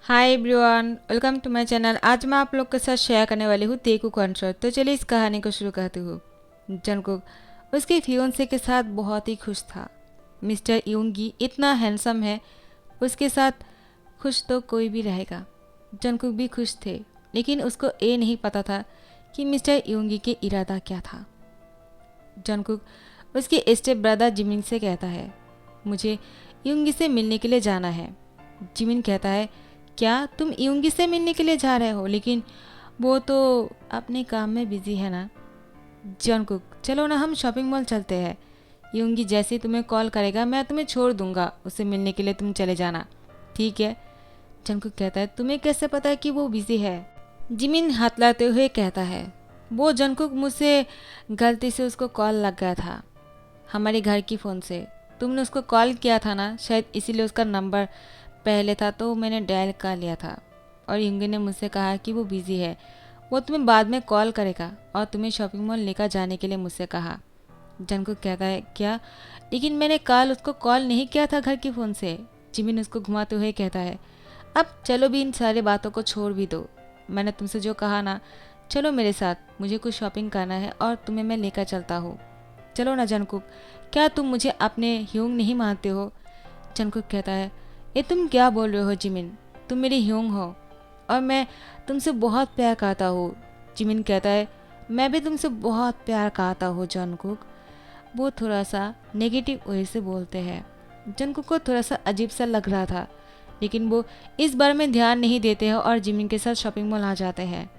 Hi everyone, welcome to my channel. आज मैं आप लोग के साथ शेयर करने वाली हूँ तेकू कॉन्सर्ट। तो चलिए इस कहानी को शुरू करती हूँ। जंगकुक उसके फियोंसे के साथ बहुत ही खुश था। मिस्टर यूंगी इतना हैंडसम है, उसके साथ खुश तो कोई भी रहेगा। जंगकुक भी खुश थे, लेकिन उसको ये नहीं पता था कि मिस्टर यूंगी के इरादा क्या था। जंगकुक उसके स्टेप ब्रदर जिमिन से कहता है, मुझे यूंगी से मिलने के लिए जाना है। जिमिन कहता है, क्या तुम यूंगी से मिलने के लिए जा रहे हो? लेकिन वो तो अपने काम में बिजी है ना। जॉनकुक, चलो ना हम शॉपिंग मॉल चलते हैं। यूंगी जैसे तुम्हें कॉल करेगा मैं तुम्हें छोड़ दूंगा, उससे मिलने के लिए तुम चले जाना, ठीक है? जॉनकुक कहता है, तुम्हें कैसे पता है कि वो बिजी है? जिमिन हतलाते हुए कहता है, वो जॉनकुक मुझसे गलती से उसको कॉल लग गया था हमारे घर की फ़ोन से। तुमने उसको कॉल किया था ना, शायद इसीलिए उसका नंबर पहले था तो मैंने डायल कर लिया था। और युंगी ने मुझसे कहा कि वो बिज़ी है, वो तुम्हें बाद में कॉल करेगा, और तुम्हें शॉपिंग मॉल लेकर जाने के लिए मुझसे कहा। जंगकुक कहता है, क्या? लेकिन मैंने कल उसको कॉल नहीं किया था घर की फ़ोन से। जिमिन उसको घुमाते हुए कहता है, अब चलो भी इन सारी बातों को छोड़ भी दो। मैंने तुमसे जो कहा ना, चलो मेरे साथ, मुझे कुछ शॉपिंग करना है और तुम्हें मैं लेकर चलता हूँ। चलो ना जंगकुक, क्या तुम मुझे अपने ह्यूंग नहीं मानते हो? जंगकुक कहता है, ये तुम क्या बोल रहे हो जिमिन? तुम मेरी ह्यूंग हो और मैं तुमसे बहुत प्यार करता हूँ। जिमिन कहता है, मैं भी तुमसे बहुत प्यार करता हूँ जंगकुक। वो थोड़ा सा नेगेटिव वे से बोलते हैं। जंगकुक को थोड़ा सा अजीब सा लग रहा था, लेकिन वो इस बारे में ध्यान नहीं देते हैं और जिमिन के साथ शॉपिंग मॉल आ जाते हैं।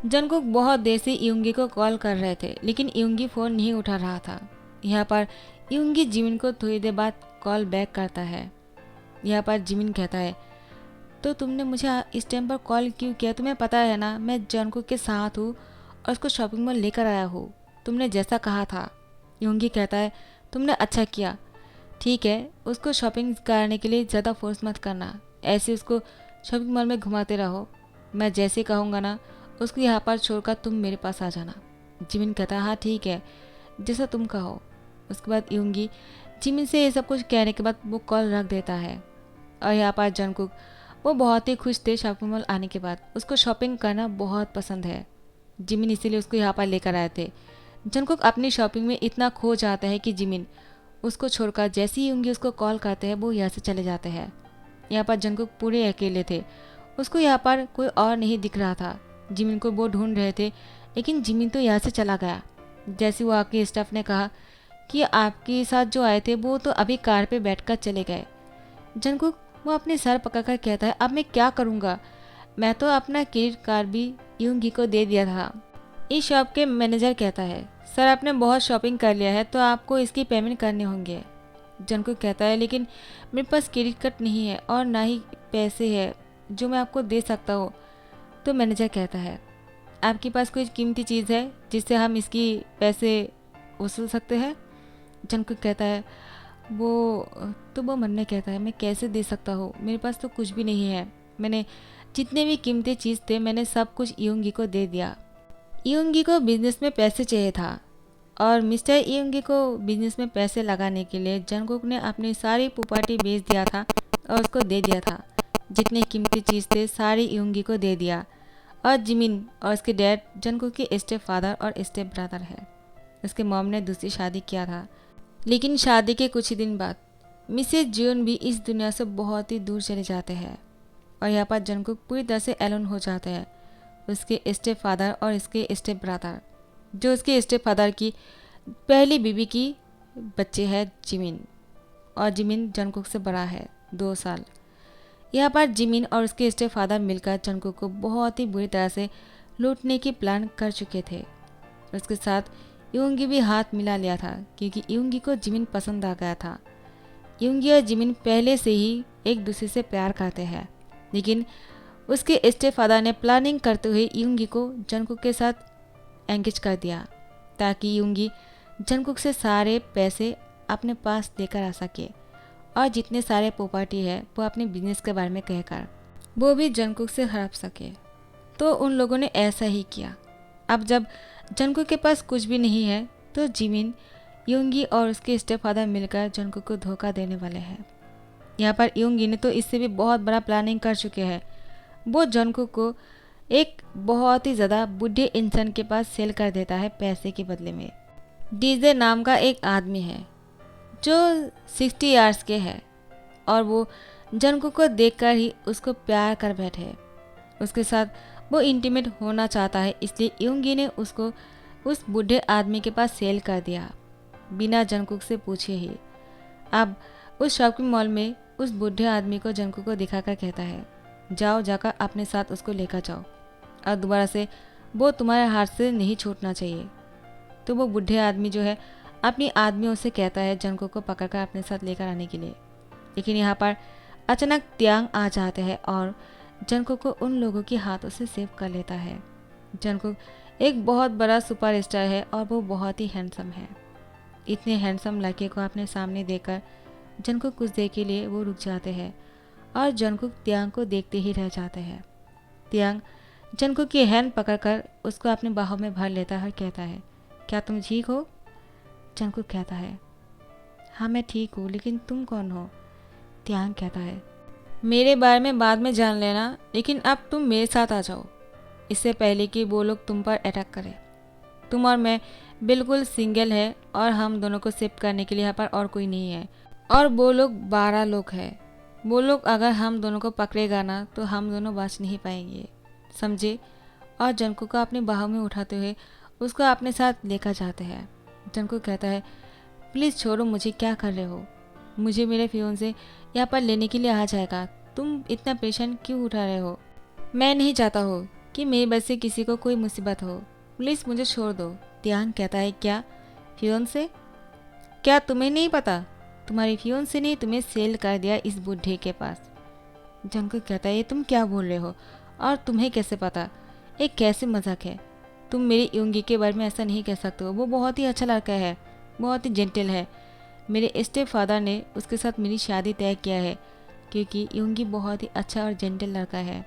जंगकुक बहुत देर से यूंगी को कॉल कर रहे थे, लेकिन यूंगी फ़ोन नहीं उठा रहा था। यहाँ पर यूंगी जिमिन को थोड़ी देर बाद कॉल बैक करता है। यहाँ पर जिमिन कहता है, तो तुमने मुझे इस टाइम पर कॉल क्यों किया? तुम्हें पता है ना मैं जॉनकुक के साथ हूँ और उसको शॉपिंग मॉल लेकर आया हूँ, तुमने जैसा कहा था। योंगी कहता है, तुमने अच्छा किया। ठीक है, उसको शॉपिंग करने के लिए ज़्यादा फोर्स मत करना, ऐसे उसको शॉपिंग मॉल में घुमाते रहो। मैं जैसे कहूँगा ना, उसको यहाँ पर छोड़कर तुम मेरे पास आ जाना। जिमिन कहता है, हाँ ठीक है, जैसा तुम कहो। उसके बाद योंगी जिमिन से ये सब कुछ कहने के बाद वो कॉल रख देता है। और यहाँ पर जंगकुक, वो बहुत ही खुश थे शॉपिंग मॉल आने के बाद। उसको शॉपिंग करना बहुत पसंद है। जिमिन इसीलिए उसको यहाँ पर लेकर आए थे। जंगकुक अपनी शॉपिंग में इतना खो जाता है कि जिमिन उसको छोड़कर जैसे ही होंगे उसको कॉल करते हैं वो यहाँ से चले जाते हैं। यहाँ पर जंगकुक पूरे अकेले थे, उसको यहाँ पर कोई और नहीं दिख रहा था। जिमिन को वो ढूंढ रहे थे, लेकिन जिमिन तो यहाँ से चला गया। जैसे वो आके स्टाफ ने कहा कि आपके साथ जो आए थे वो तो अभी कार पे बैठकर चले गए। जंगकुक वो अपने सर पकड़कर कहता है, अब मैं क्या करूँगा? मैं तो अपना क्रेडिट कार्ड भी यूंगी को दे दिया था। इस शॉप के मैनेजर कहता है, सर आपने बहुत शॉपिंग कर लिया है तो आपको इसकी पेमेंट करने होंगे। जंगकुक कहता है, लेकिन मेरे पास क्रेडिट कार्ड नहीं है और ना ही पैसे है जो मैं आपको दे सकता हूँ। तो मैनेजर कहता है, आपके पास कोई कीमती चीज़ है जिससे हम इसकी पैसे वसूल सकते हैं? जंगकुक कहता है, वो तो वो मन में कहता है, मैं कैसे दे सकता हूँ, मेरे पास तो कुछ भी नहीं है। मैंने जितने भी कीमती चीज़ थे मैंने सब कुछ यूंगी को दे दिया। यूंगी को बिजनेस में पैसे चाहिए था और मिस्टर यूंगी को बिजनेस में पैसे लगाने के लिए जंगकुक ने अपनी सारी प्रॉपर्टी बेच दिया था और उसको दे दिया था। जितने कीमती चीज़ थे सारी यूंगी को दे दिया। और जिमिन और उसके डैड जंगकुक के स्टेप फादर और स्टेप ब्रदर है। उसके मॉम ने दूसरी शादी किया था, लेकिन शादी के कुछ ही दिन बाद मिसेज जियोन भी इस दुनिया से बहुत ही दूर चले जाते हैं। और यहाँ पर जंगकुक पूरी तरह से एलोन हो जाते हैं। उसके स्टेप फादर और इसके स्टेप ब्रदर, जो उसके स्टेप फादर की पहली बीवी की बच्चे है जिमिन, और जिमिन जंगकुक से बड़ा है 2 साल। यहाँ पर जिमिन और उसके स्टेप फादर मिलकर जंगकुक को बहुत ही बुरी तरह से लूटने की प्लान कर चुके थे। उसके साथ यूंगी भी हाथ मिला लिया था, क्योंकि यूंगी को जिमिन पसंद आ गया था। यूंगी और जिमिन पहले से ही एक दूसरे से प्यार करते हैं, लेकिन उसके स्टेप फादर ने प्लानिंग करते हुए यूंगी को जंगकुक के साथ एंगेज कर दिया, ताकि यूंगी जंगकुक से सारे पैसे अपने पास लेकर आ सके और जितने सारे प्रॉपर्टी है वो अपने बिजनेस के बारे में कहकर वो भी जंगकुक से हड़प सके। तो उन लोगों ने ऐसा ही किया। अब जब जंगकुक के पास कुछ भी नहीं है तो जिमिन, यूंगी और उसके स्टेप फादर मिलकर जंगकुक को धोखा देने वाले हैं। यहाँ पर यूंगी ने तो इससे भी बहुत बड़ा प्लानिंग कर चुके हैं। वो जंगकुक को एक बहुत ही ज़्यादा बूढ़े इंसान के पास सेल कर देता है पैसे के बदले में। डीजे नाम का एक आदमी है जो 60 ईयर्स के है और वो जंगकुक को देखकर ही उसको प्यार कर बैठे। उसके साथ वो इंटीमेट होना चाहता है, इसलिए यूंगी ने उसको उस बूढ़े आदमी के पास सेल कर दिया बिना जंगकुक से पूछे ही। अब उस शॉपिंग मॉल में उस बूढ़े आदमी को जंगकुक को दिखाकर कहता है, जाओ जाकर अपने साथ उसको लेकर जाओ और दोबारा से वो तुम्हारे हाथ से नहीं छूटना चाहिए। तो वो बूढ़े आदमी जो है अपनी आदमियों से कहता है जंगकुक को पकड़कर अपने साथ लेकर आने के लिए। लेकिन यहाँ पर अचानक त्यांग आ जाते हैं और जंगकुक को उन लोगों के हाथों से सेव कर लेता है। जंगकुक एक बहुत बड़ा सुपरस्टार है और वो बहुत ही हैंडसम है। इतने हैंडसम लड़के को अपने सामने देखकर जंगकुक कुछ देर के लिए वो रुक जाते हैं और जंगकुक त्यांग को देखते ही रह जाते हैं। त्यांग जंगकुक की हैंड पकड़कर उसको अपने बाहों में भर लेता है, कहता है, क्या तुम ठीक हो? जंगकुक कहता है, हाँ मैं ठीक हूँ, लेकिन तुम कौन हो? त्यांग कहता है, मेरे बारे में बाद में जान लेना, लेकिन अब तुम मेरे साथ आ जाओ, इससे पहले कि वो लोग तुम पर अटैक करें। तुम और मैं बिल्कुल सिंगल है और हम दोनों को सेव करने के लिए यहाँ पर और कोई नहीं है, और वो लोग 12 लोग हैं। वो लोग अगर हम दोनों को पकड़ेगा ना तो हम दोनों बच नहीं पाएंगे, समझे? और जंगकुक को अपनी बाहों में उठाते हुए उसको अपने साथ लेकर जाते हैं। जंगकुक कहता है, प्लीज़ छोड़ो मुझे, क्या कर रहे हो? मुझे मेरे फियोंसे यहाँ पर लेने के लिए आ जाएगा, तुम इतना पेशेंट क्यों उठा रहे हो? मैं नहीं चाहता हो कि मेरी वजह से किसी को कोई मुसीबत हो, प्लीज़ मुझे छोड़ दो। त्यांग कहता है, क्या फियोंसे? क्या तुम्हें नहीं पता? तुम्हारी फियोंसे ने तुम्हें सेल कर दिया इस बूढ़े के पास। जंगकुक कहता है, ये तुम क्या बोल रहे हो और तुम्हें कैसे पता? ये कैसे मजाक है? तुम मेरी यूंगी के बारे में ऐसा नहीं कह सकते हो। वो बहुत ही अच्छा लड़का है, बहुत ही जेंटल है। मेरे स्टेप फादर ने उसके साथ मेरी शादी तय किया है क्योंकि यूंगी बहुत ही अच्छा और जेंटल लड़का है।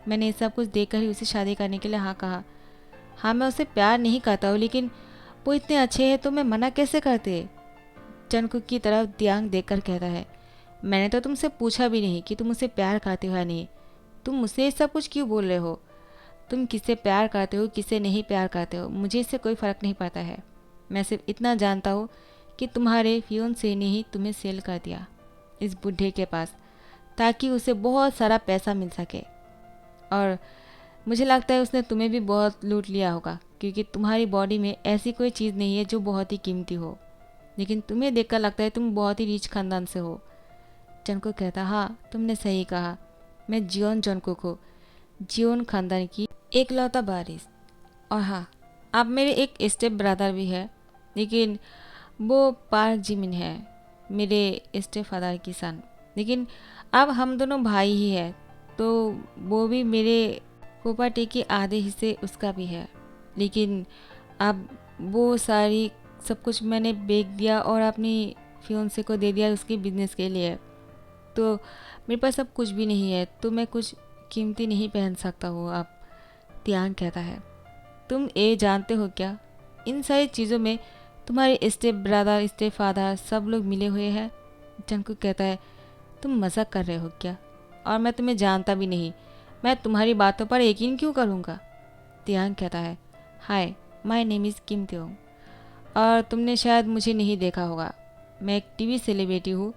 मैंने ये सब कुछ देखकर ही उसे शादी करने के लिए हाँ कहा। हाँ मैं उसे प्यार नहीं करता हूँ, लेकिन वो इतने अच्छे हैं तो मैं मना कैसे करते? जंगकुक की तरफ त्यांग देखकर कहता है, मैंने तो तुमसे पूछा भी नहीं कि तुम उसे प्यार करते हो या नहीं। तुम मुझसे ये सब कुछ क्यों बोल रहे हो? तुम किससे प्यार करते हो, किससे नहीं प्यार करते हो, मुझे इससे कोई फ़र्क नहीं पड़ता है। मैं सिर्फ इतना जानता हूँ कि तुम्हारे फियोंसे ने ही तुम्हें सेल कर दिया इस बूढ़े के पास ताकि उसे बहुत सारा पैसा मिल सके, और मुझे लगता है उसने तुम्हें भी बहुत लूट लिया होगा क्योंकि तुम्हारी बॉडी में ऐसी कोई चीज़ नहीं है जो बहुत ही कीमती हो, लेकिन तुम्हें देखकर लगता है तुम बहुत ही रिच खानदान से हो। जंगकुक कहता, हाँ तुमने सही कहा, मैं जियोन जंगकुक हूँ, जियोन खानदान की एकलौता वारिस। और हाँ, अब मेरे एक स्टेप ब्रदर भी है, लेकिन वो पार्क जिमिन है, मेरे स्टेप फादर की सन। लेकिन अब हम दोनों भाई ही हैं, तो वो भी मेरे प्रॉपर्टी के आधे हिस्से उसका भी है। लेकिन अब वो सारी सब कुछ मैंने बेच दिया और अपनी फियोंसे को दे दिया उसके बिजनेस के लिए, तो मेरे पास अब कुछ भी नहीं है, तो मैं कुछ कीमती नहीं पहन सकता हूँ अब। त्यांग कहता है, तुम ये जानते हो क्या, इन सारी चीज़ों में तुम्हारे स्टेप ब्रदर, स्टेप फादर सब लोग मिले हुए हैं। जंगकुक कहता है, तुम मजाक कर रहे हो क्या? और मैं तुम्हें जानता भी नहीं, मैं तुम्हारी बातों पर यकीन क्यों करूँगा? त्यांग कहता है, हाय माय नेम इज़ किम त्योंग, और तुमने शायद मुझे नहीं देखा होगा, मैं एक टीवी सेलिब्रिटी हूँ।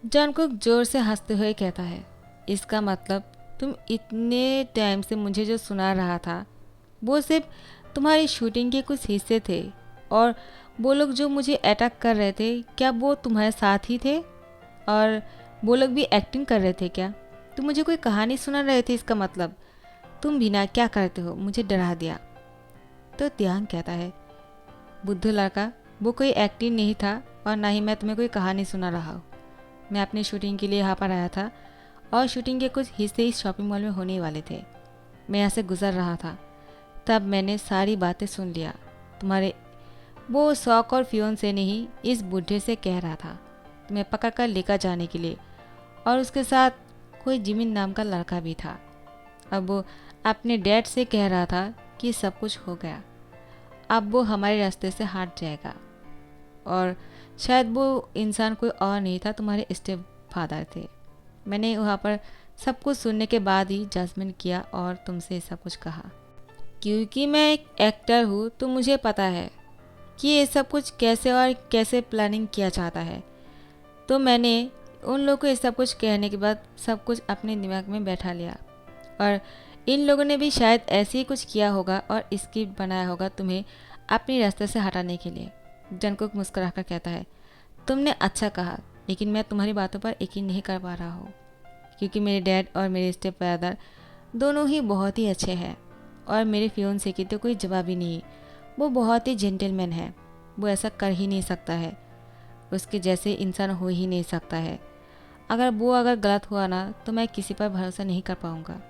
जंगकुक जोर से हंसते हुए कहता है, इसका मतलब तुम इतने टाइम से मुझे जो सुना रहा था वो सिर्फ तुम्हारी शूटिंग के कुछ हिस्से थे, और वो लोग जो मुझे अटैक कर रहे थे क्या वो तुम्हारे साथ ही थे? और वो लोग भी एक्टिंग कर रहे थे क्या? तुम मुझे कोई कहानी सुना रहे थे, इसका मतलब तुम बिना क्या करते हो मुझे डरा दिया। तो त्यांग कहता है, बुद्धू लड़का, वो कोई एक्टिंग नहीं था और ना ही मैं तुम्हें कोई कहानी सुना रहा हूँ। मैं अपनी शूटिंग के लिए यहाँ पर आया था और शूटिंग के कुछ हिस्से इस शॉपिंग मॉल में होने वाले थे। मैं यहाँ से गुजर रहा था, तब मैंने सारी बातें सुन लिया। तुम्हारे वो शौक और फियोंसे ने ही इस बूढ़े से कह रहा था तुम्हें पकड़ कर लेकर जाने के लिए, और उसके साथ कोई जिमिन नाम का लड़का भी था। अब वो अपने डैड से कह रहा था कि सब कुछ हो गया, अब वो हमारे रास्ते से हट जाएगा, और शायद वो इंसान कोई और नहीं था, तुम्हारे स्टेप फादर थे। मैंने वहाँ पर सब कुछ सुनने के बाद ही जजमेंट किया और तुमसे सब कुछ कहा। क्योंकि मैं एक एक्टर हूँ तो मुझे पता है कि ये सब कुछ कैसे और कैसे प्लानिंग किया जाता है। तो मैंने उन लोगों को ये सब कुछ कहने के बाद सब कुछ अपने दिमाग में बैठा लिया और इन लोगों ने भी शायद ऐसे ही कुछ किया होगा और स्क्रिप्ट बनाया होगा तुम्हें अपने रास्ते से हटाने के लिए। जंगकुक मुस्कुराकर कहता है, तुमने अच्छा कहा, लेकिन मैं तुम्हारी बातों पर यकीन नहीं कर पा रहा हूँ क्योंकि मेरे डैड और मेरे स्टेप ब्रदर दोनों ही बहुत ही अच्छे हैं और मेरे फियोंसे की तो कोई जवाब ही नहीं। वो बहुत ही जेंटलमैन है, वो ऐसा कर ही नहीं सकता है, उसके जैसे इंसान हो ही नहीं सकता है। अगर गलत हुआ ना तो मैं किसी पर भरोसा नहीं कर पाऊँगा।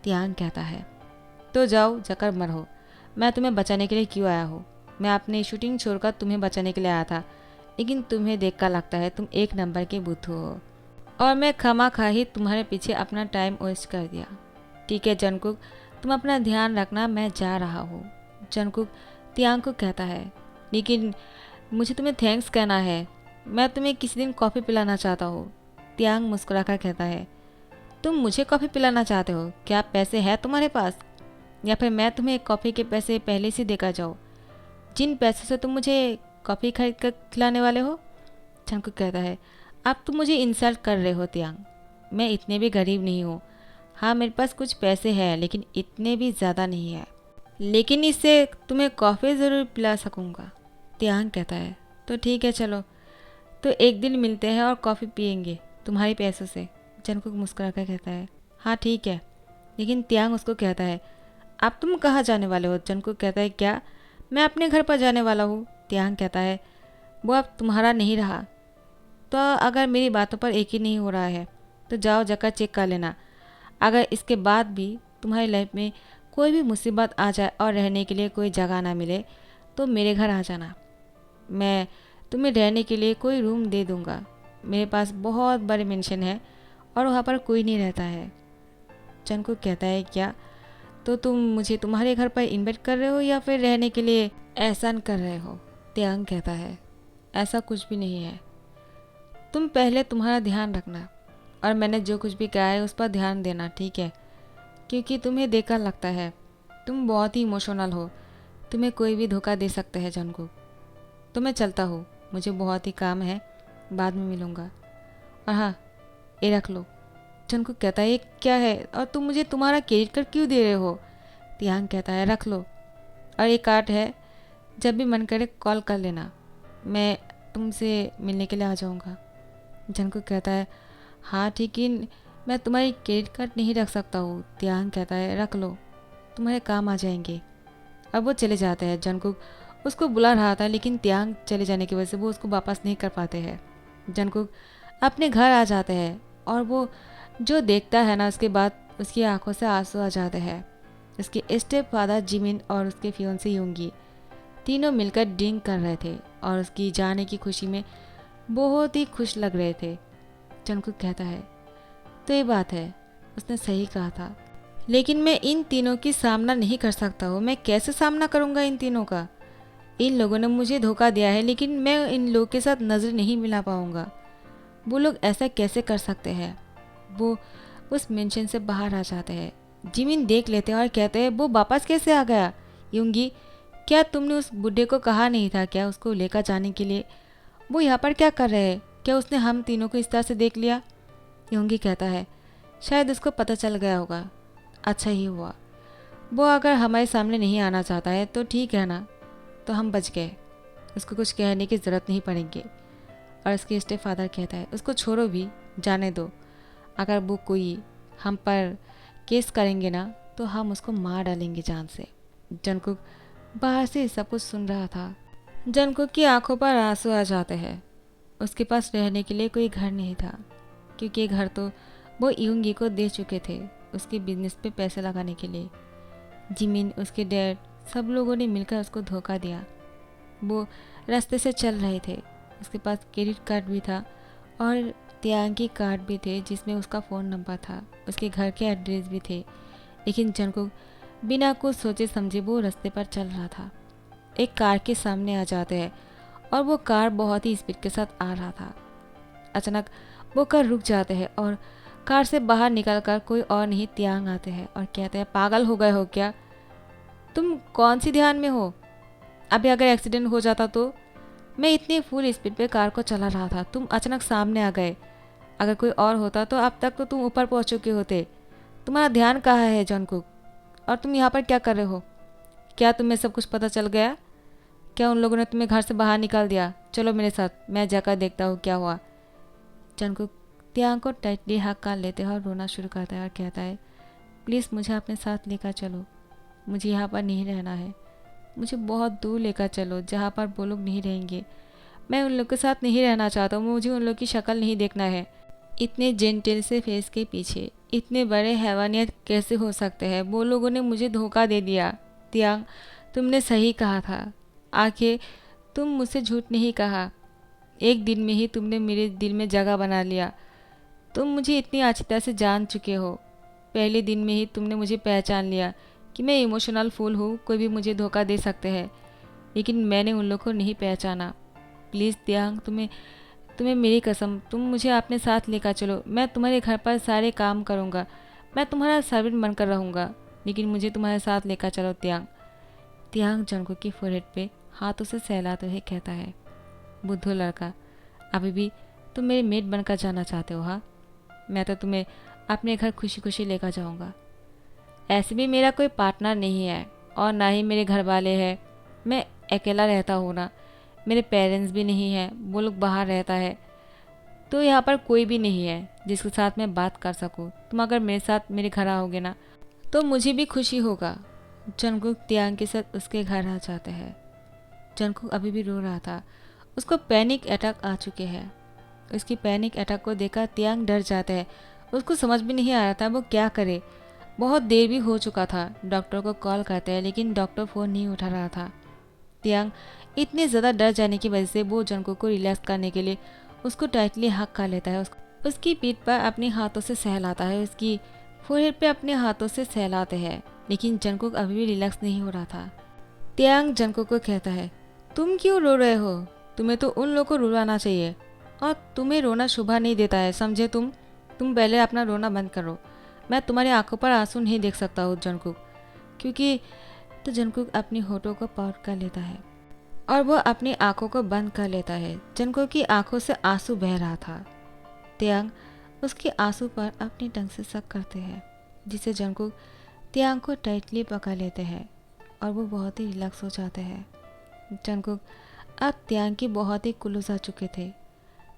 तियांग कहता है, तो जाओ जाकर मरो, मैं तुम्हें बचाने के लिए क्यों आया हूँ। मैं अपनी शूटिंग छोड़कर तुम्हें बचाने के लिए आया था, लेकिन तुम्हें देखकर लगता है तुम एक नंबर के बुद्धू हो और मैं खामखा ही तुम्हारे पीछे अपना टाइम वेस्ट कर दिया। ठीक है जंगकुक, तुम अपना ध्यान रखना, मैं जा रहा हूँ। जंगकुक तियांग को कहता है, लेकिन मुझे तुम्हें थैंक्स कहना है, मैं तुम्हें किसी दिन कॉफ़ी पिलाना चाहता हूँ। तियांग मुस्कुराकर कहता है, तुम मुझे कॉफ़ी पिलाना चाहते हो? क्या पैसे हैं तुम्हारे पास, या फिर मैं तुम्हें कॉफ़ी के पैसे पहले से देकर जाऊँ, जिन पैसों से तुम मुझे कॉफ़ी खरीद कर खिलाने वाले हो? जंगकुक कहता है, अब तुम मुझे इंसल्ट कर रहे हो तियांग, मैं इतने भी गरीब नहीं हूँ। हाँ मेरे पास कुछ पैसे हैं लेकिन इतने भी ज़्यादा नहीं है, लेकिन इससे तुम्हें कॉफ़ी ज़रूर पिला सकूँगा। तियांग कहता है, तो ठीक है चलो, तो एक दिन मिलते हैं और कॉफ़ी पियेंगे तुम्हारे पैसों से। जंगकुक मुस्कुराकर कहता है, हाँ ठीक है। लेकिन तियांग उसको कहता है, अब तुम कहाँ जाने वाले हो? जंगकुक कहता है, क्या मैं अपने घर पर जाने वाला हूँ? तियांग कहता है, वो अब तुम्हारा नहीं रहा, तो अगर मेरी बातों पर यकीन नहीं हो रहा है तो जाओ जाकर चेक कर लेना। अगर इसके बाद भी तुम्हारी लाइफ में कोई भी मुसीबत आ जाए और रहने के लिए कोई जगह ना मिले तो मेरे घर आ जाना, मैं तुम्हें रहने के लिए कोई रूम दे दूँगा। मेरे पास बहुत बड़े मेंशन है और वहाँ पर कोई नहीं रहता है। जंगकुक कहता है, क्या तो तुम मुझे तुम्हारे घर पर इन्वाइट कर रहे हो या फिर रहने के लिए एहसान कर रहे हो? तियांग कहता है, ऐसा कुछ भी नहीं है, तुम पहले तुम्हारा ध्यान रखना और मैंने जो कुछ भी कहा है उस पर ध्यान देना, ठीक है? क्योंकि तुम्हें देखकर लगता है तुम बहुत ही इमोशनल हो, तुम्हें कोई भी धोखा दे सकता है जंगकुक। तो मैं चलता हूँ, मुझे बहुत ही काम है, बाद में मिलूँगा। और हाँ, ये रख लो। जंगकुक कहता है, ये क्या है और तुम मुझे तुम्हारा क्रेडिट कार्ड क्यों दे रहे हो? तियांग कहता है, रख लो, और ये कार्ड है, जब भी मन करे कॉल कर लेना, मैं तुमसे मिलने के लिए आ जाऊँगा। जंगकुक कहता है, हाँ ठीक है, मैं तुम्हारी क्रेडिट कार्ड नहीं रख सकता हूँ। तियांग कहता है, रख लो, तुम्हारे काम आ जाएंगे। अब वो चले जाते हैं। जंगकुक उसको बुला रहा था लेकिन तियांग चले जाने की वजह से वो उसको वापस नहीं कर पाते हैं। जंगकुक अपने घर आ जाते हैं और वो जो देखता है ना, उसके बाद उसकी आंखों से आंसू आ जाते हैं। उसके स्टेप फादर जिमिन और उसके फियोंसी यूंगी तीनों मिलकर ड्रिंक कर रहे थे और उसकी जाने की खुशी में बहुत ही खुश लग रहे थे। जंगकुक कहता है, तो ये बात है, उसने सही कहा था, लेकिन मैं इन तीनों की सामना नहीं कर सकता हूँ। मैं कैसे सामना करूँगा इन तीनों का? इन लोगों ने मुझे धोखा दिया है, लेकिन मैं इन लोगों के साथ नज़र नहीं मिला पाऊँगा। वो लोग ऐसा कैसे कर सकते हैं? वो उस मेंशन से बाहर आ जाते हैं। जिमिन देख लेते हैं और कहते हैं, वो वापस कैसे आ गया? यूंगी, क्या तुमने उस बुढ़े को कहा नहीं था क्या उसको लेकर जाने के लिए? वो यहाँ पर क्या कर रहे हैं? क्या उसने हम तीनों को इस तरह से देख लिया? यूंगी कहता है, शायद उसको पता चल गया होगा। अच्छा ही हुआ, वो अगर हमारे सामने नहीं आना चाहता है तो ठीक है ना, तो हम बच गए, उसको कुछ कहने की ज़रूरत नहीं पड़ेगी। और उसके स्टेप फादर कहता है, उसको छोड़ो भी, जाने दो, अगर वो कोई हम पर केस करेंगे ना तो हम उसको मार डालेंगे जान से। जंगकुक बाहर से सब कुछ सुन रहा था। जंगकुक की आंखों पर आंसू आ जाते हैं। उसके पास रहने के लिए कोई घर नहीं था, क्योंकि घर तो वो यूंगी को दे चुके थे उसके बिजनेस पे पैसे लगाने के लिए। जिमिन, उसके डैड, सब लोगों ने मिलकर उसको धोखा दिया। वो रास्ते से चल रहे थे, उसके पास क्रेडिट कार्ड भी था और तियांग की कार्ड भी थे जिसमें उसका फ़ोन नंबर था, उसके घर के एड्रेस भी थे। लेकिन जंगकुक बिना कुछ सोचे समझे वो रास्ते पर चल रहा था। एक कार के सामने आ जाते हैं और वो कार बहुत ही स्पीड के साथ आ रहा था। अचानक वो कार रुक जाते हैं और कार से बाहर निकलकर कोई और नहीं त्यांग आते हैं और कहते हैं, पागल हो गए हो क्या? तुम कौन सी ध्यान में हो? अभी अगर एक्सीडेंट हो जाता तो? मैं इतनी फुल स्पीड पे कार को चला रहा था, तुम अचानक सामने आ गए। अगर कोई और होता तो अब तक तो तुम ऊपर पहुंच चुके होते। तुम्हारा ध्यान कहाँ है जॉनकुक? और तुम यहाँ पर क्या कर रहे हो? क्या तुम्हें सब कुछ पता चल गया? क्या उन लोगों ने तुम्हें घर से बाहर निकाल दिया? चलो मेरे साथ, मैं जाकर देखता हूँ क्या हुआ। जॉनकुक त्यांग को टाइटली हक कर लेते हैं और रोना शुरू करता है और कहता है, प्लीज़ मुझे अपने साथ लेकर चलो, मुझे यहाँ पर नहीं रहना है। मुझे बहुत दूर लेकर चलो जहाँ पर वो लोग नहीं रहेंगे। मैं उन लोग के साथ नहीं रहना चाहता हूँ, मुझे उन लोग की शक्ल नहीं देखना है। इतने जेंटल से फेस के पीछे इतने बड़े हैवानियत कैसे हो सकते हैं? वो लोगों ने मुझे धोखा दे दिया। त्यांग, तुमने सही कहा था। आखिर तुम मुझसे झूठ नहीं कहा। एक दिन में ही तुमने मेरे दिल में जगह बना लिया। तुम मुझे इतनी अच्छी तरह से जान चुके हो। पहले दिन में ही तुमने मुझे पहचान लिया कि मैं इमोशनल फूल हूँ, कोई भी मुझे धोखा दे सकते हैं। लेकिन मैंने उन लोगों को नहीं पहचाना। प्लीज़ त्यांग, तुम्हें तुम्हें मेरी कसम, तुम मुझे अपने साथ लेकर चलो। मैं तुम्हारे घर पर सारे काम करूँगा, मैं तुम्हारा सर्वेंट बनकर रहूँगा, लेकिन मुझे तुम्हारे साथ लेकर चलो त्यांग। त्यांग जॉनकुक की फोरहेड पे हाथों से सहलाते हुए कहता है, बुद्धू लड़का, अभी भी तुम मेरे मेट बनकर जाना चाहते हो? हाँ, मैं तो तुम्हें अपने घर खुशी खुशी लेकर जाऊँगा। ऐसे भी मेरा कोई पार्टनर नहीं है और ना ही मेरे घर वाले हैं। मैं अकेला रहता हूँ ना, मेरे पेरेंट्स भी नहीं हैं, वो लोग बाहर रहता है। तो यहाँ पर कोई भी नहीं है जिसके साथ मैं बात कर सकूँ। तुम अगर मेरे साथ मेरे घर आओगे ना तो मुझे भी खुशी होगा। जॉनकुक त्यांग के साथ उसके घर आ जाते हैं। जॉनकुक अभी भी रो रहा था, उसको पैनिक अटैक आ चुके हैं। उसकी पैनिक अटैक को देखकर त्यांग डर जाता है। उसको समझ भी नहीं आ रहा था वो क्या करे। बहुत देर भी हो चुका था। डॉक्टर को कॉल करते हैं लेकिन डॉक्टर फ़ोन नहीं उठा रहा था। त्यांग इतने ज़्यादा डर जाने की वजह से वो जॉनकुक को रिलैक्स करने के लिए उसको टाइटली हक कर लेता है। उसकी पीठ पर अपने हाथों से सहलाता है, उसकी फोरहेड पे अपने हाथों से सहलाते हैं। लेकिन जॉनकुक अभी भी रिलैक्स नहीं हो रहा था। त्यांग जॉनकुक को कहता है, तुम क्यों रो रहे हो? तुम्हें तो उन लोगों को रुलाना चाहिए और तुम्हें रोना शोभा नहीं देता है, समझे? तुम पहले अपना रोना बंद करो। मैं तुम्हारी आंखों पर आंसू नहीं देख सकता हूँ जॉनकुक, क्योंकि तो जॉनकुक अपनी होठों को पाउट कर लेता है और वो अपनी आंखों को बंद कर लेता है। जॉनकुक की आंखों से आंसू बह रहा था। त्यांग उसके आंसू पर अपनी टंग से सक करते हैं, जिससे जॉनकुक त्यांग को टाइटली पकड़ लेते हैं और वो बहुत ही रिलैक्स हो जाते हैं। जॉनकुक अब त्यांग की बहुत ही क्लोज आ चुके थे।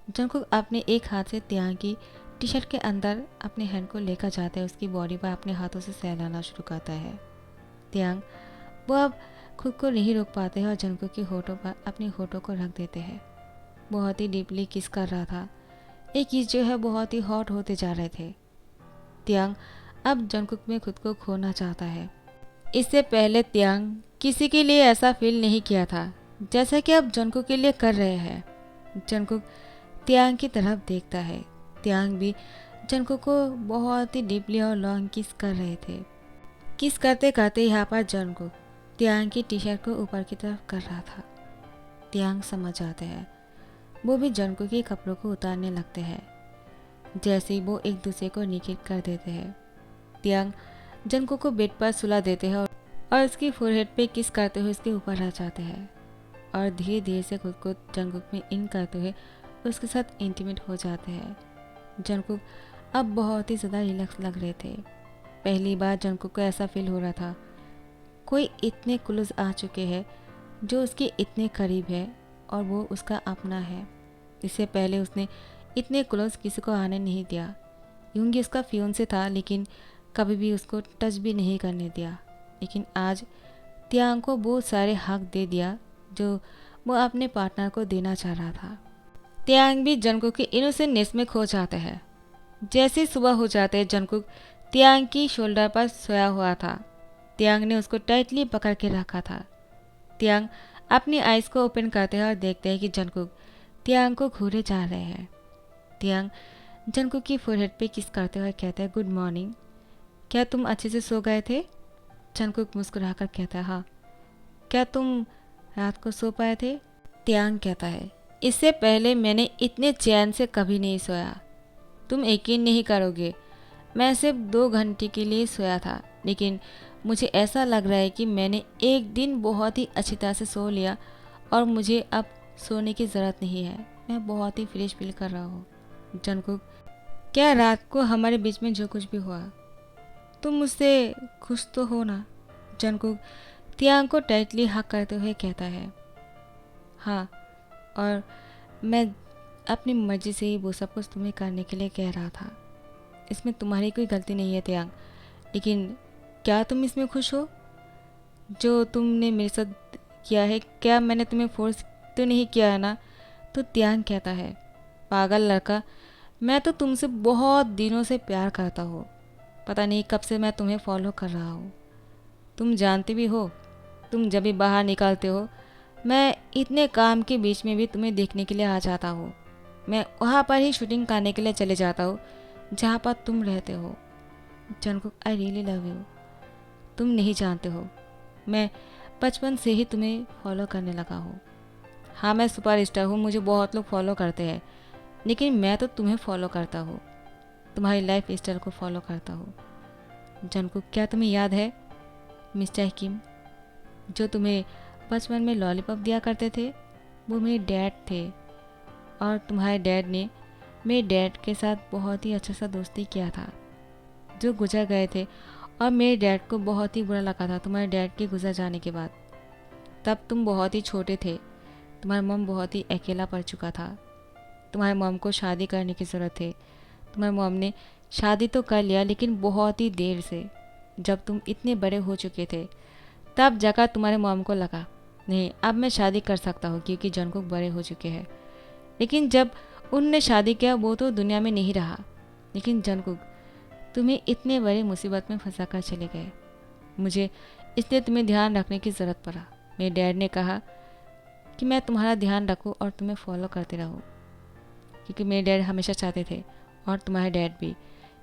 जॉनकुक अपने एक हाथ से त्यांग की टी शर्ट के अंदर अपने हैंड को लेकर जाते हैं, उसकी बॉडी पर अपने हाथों से सहलाना शुरू करता है। त्यांग वो अब खुद को नहीं रोक पाते हैं और जॉनकुक के होठों पर अपने होठों को रख देते हैं। बहुत ही डीपली किस कर रहा था। एक किस जो है बहुत ही हॉट होते जा रहे थे। त्यांग अब जॉनकुक में खुद को खोना चाहता है। इससे पहले त्यांग किसी के लिए ऐसा फील नहीं किया था जैसा कि अब जॉनकुक के लिए कर रहे हैं। जॉनकुक त्यांग की तरफ देखता है। त्यांग भी जॉनकुक को बहुत ही डीपली और लॉन्ग किस कर रहे थे। किस करते करते यहाँ पर जॉनकुक त्यांग की टी शर्ट को ऊपर की तरफ कर रहा था। त्यांग समझ जाते हैं। वो भी जॉनकुक के कपड़ों को उतारने लगते हैं। जैसे ही वो एक दूसरे को निकेट कर देते हैं, त्यांग जॉनकुक को बेड पर सुला देते हैं और उसकी फोरहेड पे किस करते हुए उसके ऊपर आ जाते हैं और धीरे धीरे से खुद को जॉनकुक में इन करते हुए उसके साथ इंटीमेट हो जाते हैं। जॉनकुक अब बहुत ही ज़्यादा रिलैक्स लग रहे थे। पहली बार जॉनकुक को ऐसा फील हो रहा था कोई इतने क्लोज आ चुके हैं जो उसके इतने करीब है और वो उसका अपना है। इससे पहले उसने इतने क्लोज किसी को आने नहीं दिया। यूंगी उसका फियोंसे था लेकिन कभी भी उसको टच भी नहीं करने दिया। लेकिन आज त्यांग को वो सारे हक दे दिया जो वो अपने पार्टनर को देना चाह रहा था। त्यांग भी जॉनकुक के इनोसेंटनेस में खो जाते हैं। जैसे ही सुबह हो जाते हैं, जॉनकुक त्यांग की शोल्डर पर सोया हुआ था। त्यांग ने उसको टाइटली पकड़ के रखा था। त्यांग अपनी आइज़ को ओपन करते हैं और देखते हैं कि जॉनकुक त्यांग को घूरे जा रहे हैं। त्यांग जॉनकुक की फोरहेड पे किस करते हुए कहता है, गुड मॉर्निंग, क्या तुम अच्छे से सो गए थे? जॉनकुक मुस्कुराकर कहता है, हाँ। क्या तुम रात को सो पाए थे? त्यांग कहता है, इससे पहले मैंने इतने चैन से कभी नहीं सोया। तुम यकीन नहीं करोगे, मैं सिर्फ 2 घंटे के लिए सोया था, लेकिन मुझे ऐसा लग रहा है कि मैंने एक दिन बहुत ही अच्छी तरह से सो लिया और मुझे अब सोने की ज़रूरत नहीं है। मैं बहुत ही फ्रेश फील कर रहा हूँ। जंगकुक, क्या रात को हमारे बीच में जो कुछ भी हुआ, तुम मुझसे खुश तो हो ना? जंगकुक तियांग को टाइटली हक करते हुए कहता है, हाँ, और मैं अपनी मर्जी से ही वो सब कुछ तुम्हें करने के लिए कह रहा था। इसमें तुम्हारी कोई गलती नहीं है तियांग, लेकिन क्या तुम इसमें खुश हो जो तुमने मेरे साथ किया है? क्या मैंने तुम्हें फोर्स तो नहीं किया है ना? तो तियांग कहता है, पागल लड़का, मैं तो तुमसे बहुत दिनों से प्यार करता हूँ। पता नहीं कब से मैं तुम्हें फॉलो कर रहा हूँ। तुम जानते भी हो, तुम जब भी बाहर निकलते हो, मैं इतने काम के बीच में भी तुम्हें देखने के लिए आ जाता हूँ। मैं वहाँ पर ही शूटिंग करने के लिए चले जाता हूँ जहाँ पर तुम रहते हो। Jungkook, I really love you. तुम नहीं जानते हो, मैं बचपन से ही तुम्हें फॉलो करने लगा हूँ। हाँ, मैं सुपरस्टार हूँ, मुझे बहुत लोग फॉलो करते हैं, लेकिन मैं तो तुम्हें फॉलो करता हूँ, तुम्हारी लाइफ स्टाइल को फॉलो करता हूँ। जंगकुक, क्या तुम्हें याद है मिस्टर किम, जो तुम्हें बचपन में लॉलीपॉप दिया करते थे? वो मेरे डैड थे, और तुम्हारे डैड ने मेरे डैड के साथ बहुत ही अच्छा सा दोस्ती किया था, जो गुजर गए थे, और मेरे डैड को बहुत ही बुरा लगा था तुम्हारे डैड के गुजर जाने के बाद। तब तुम बहुत ही छोटे थे, तुम्हारा मॉम बहुत ही अकेला पड़ चुका था, तुम्हारे मॉम को शादी करने की ज़रूरत थी। तुम्हारे मॉम ने शादी तो कर लिया, लेकिन बहुत ही देर से। जब तुम इतने बड़े हो चुके थे, तब जाकर तुम्हारे मॉम को लगा, नहीं, अब मैं शादी कर सकता हूँ, क्योंकि जंगकुक बड़े हो चुके हैं। लेकिन जब उनने शादी किया, वो तो दुनिया में नहीं रहा। लेकिन जंगकुक, तुम्हें इतने बड़े मुसीबत में फंसा कर चले गए, मुझे इसलिए तुम्हें ध्यान रखने की ज़रूरत पड़ा। मेरे डैड ने कहा कि मैं तुम्हारा ध्यान रखूं और तुम्हें फॉलो करते रहूं, क्योंकि मेरे डैड हमेशा चाहते थे, और तुम्हारे डैड भी,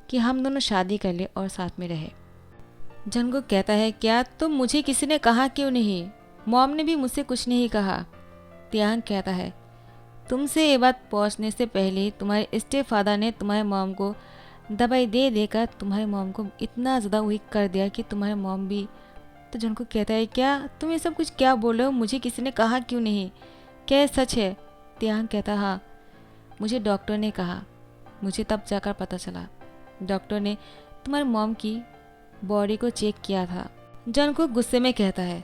कि हम दोनों शादी कर ले और साथ में रहे। जंगकुक कहता है, क्या तो मुझे किसी ने कहा क्यों नहीं? मॉम ने भी मुझसे कुछ नहीं कहा। तियांग कहता है, तुमसे ये बात पहुंचने से पहले तुम्हारे स्टेप फादर ने तुम्हारे मॉम को दवाई दे देकर तुम्हारे मॉम को इतना ज़्यादा वीक कर दिया कि तुम्हारे मॉम भी। तो जंगकुक कहता है, क्या तुम ये सब कुछ क्या बोल रहे हो? मुझे किसी ने कहा क्यों नहीं? क्या ये सच है? तियांग कहता, हाँ, मुझे डॉक्टर ने कहा। मुझे तब जाकर पता चला, डॉक्टर ने तुम्हारे मॉम की बॉडी को चेक किया था। जंगकुक गुस्से में कहता है,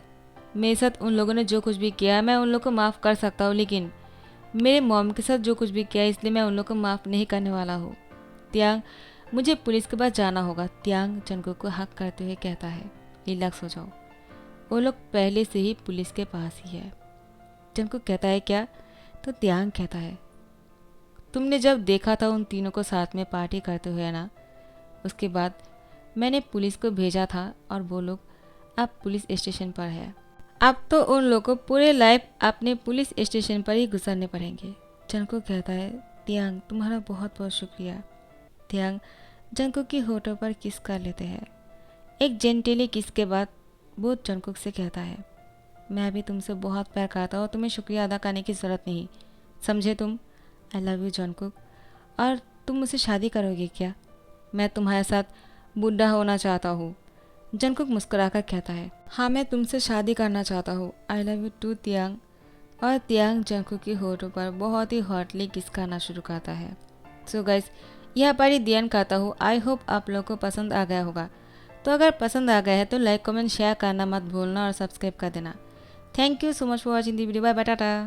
मेरे साथ उन लोगों ने जो कुछ भी किया, मैं उन लोगों को माफ़ कर सकता हूँ, लेकिन मेरे मॉम के साथ जो कुछ भी किया, इसलिए मैं उन लोगों को माफ़ नहीं करने वाला हूँ। तियांग, मुझे पुलिस के पास जाना होगा। तियांग जंगकुक को हक करते हुए कहता है, रिलैक्स हो जाओ, वो लोग पहले से ही पुलिस के पास ही है। जंगकुक कहता है, क्या? तो तियांग कहता है, तुमने जब देखा था उन तीनों को साथ में पार्टी करते हुए ना, उसके बाद मैंने पुलिस को भेजा था, और वो लोग अब पुलिस स्टेशन पर है। अब तो उन लोगों को पूरे लाइफ अपने पुलिस स्टेशन पर ही गुजरने पड़ेंगे। जंगकुक कहता है, तियांग, तुम्हारा बहुत बहुत शुक्रिया। तियांग जंगकुक की होठों पर किस कर लेते हैं। एक जेंटली किस के बाद वो जंगकुक से कहता है, मैं भी तुमसे बहुत प्यार करता हूँ, तुम्हें शुक्रिया अदा करने की ज़रूरत नहीं, समझे तुम? आई लव यू जंगकुक। और तुम मुझसे शादी करोगे क्या? मैं तुम्हारे साथ बूढ़ा होना चाहता हूँ। जंगकुक मुस्कुराकर कहता है, हाँ, मैं तुमसे शादी करना चाहता हूँ। I love you too Taehyung. और तियांग जंगकुक की होठों पर बहुत ही हॉटली किस करना शुरू करता है। सो गाइस, यह पर ही ध्यान करता हूँ। आई होप आप लोगों को पसंद आ गया होगा। तो अगर पसंद आ गया है तो लाइक कमेंट शेयर करना मत भूलना और सब्सक्राइब कर देना। Thank you so much for watching the video. Bye bye, Tata.